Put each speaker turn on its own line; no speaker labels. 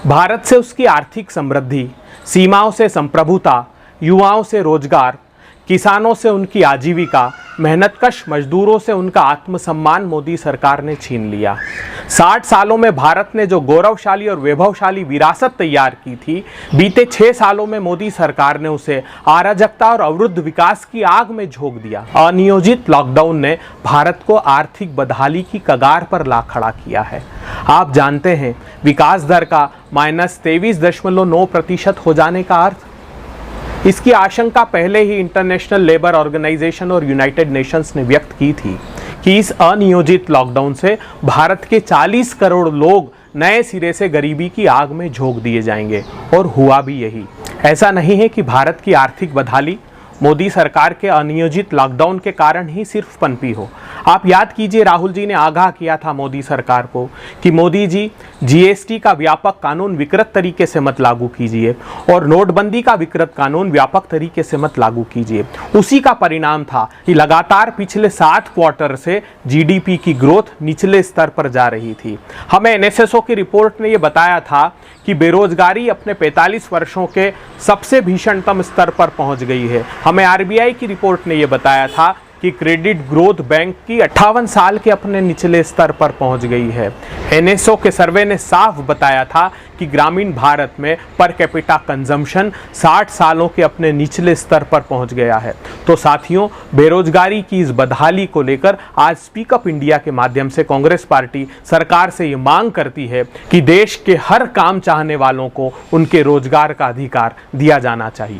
भारत से उसकी आर्थिक समृद्धि, सीमाओं से संप्रभुता, युवाओं से रोजगार, किसानों से उनकी आजीविका, मेहनतकश मजदूरों से उनका आत्मसम्मान मोदी सरकार ने छीन लिया। 60 सालों में भारत ने जो गौरवशाली और वैभवशाली विरासत तैयार की थी, बीते 6 सालों में मोदी सरकार ने उसे अराजकता और अवरुद्ध विकास की आग में झोंक दिया। अनियोजित लॉकडाउन ने भारत को आर्थिक बदहाली की कगार पर ला खड़ा किया है। आप जानते हैं विकास दर का -23.9% हो जाने का अर्थ? इसकी आशंका पहले ही इंटरनेशनल लेबर ऑर्गेनाइजेशन और यूनाइटेड नेशंस ने व्यक्त की थी कि इस अनियोजित लॉकडाउन से भारत के 40 करोड़ लोग नए सिरे से गरीबी की आग में झोंक दिए जाएंगे, और हुआ भी यही। ऐसा नहीं है कि भारत की आर्थिक बदहाली मोदी सरकार के अनियोजित लॉकडाउन के कारण ही सिर्फ पनपी हो। आप याद कीजिए, राहुल जी ने आगाह किया था मोदी सरकार को कि मोदी जी जीएसटी का व्यापक कानून विकृत तरीके से मत लागू कीजिए और नोटबंदी का विकृत कानून व्यापक तरीके से मत लागू कीजिए। उसी का परिणाम था कि लगातार पिछले 7 क्वार्टर से जीडीपी की ग्रोथ निचले स्तर पर जा रही थी। हमें एनएसएसओ की रिपोर्ट ने यह बताया था कि बेरोजगारी अपने 45 वर्षों के सबसे भीषणतम स्तर पर पहुंच गई है। हमें आरबीआई की रिपोर्ट ने यह बताया था कि क्रेडिट ग्रोथ बैंक की 58 साल के अपने निचले स्तर पर पहुंच गई है। एनएसओ के सर्वे ने साफ बताया था कि ग्रामीण भारत में पर कैपिटा कंजम्पशन 60 सालों के अपने निचले स्तर पर पहुंच गया है। तो साथियों, बेरोजगारी की इस बदहाली को लेकर आज स्पीक अप इंडिया के माध्यम से कांग्रेस पार्टी सरकार से ये मांग करती है कि देश के हर काम चाहने वालों को उनके रोजगार का अधिकार दिया जाना चाहिए।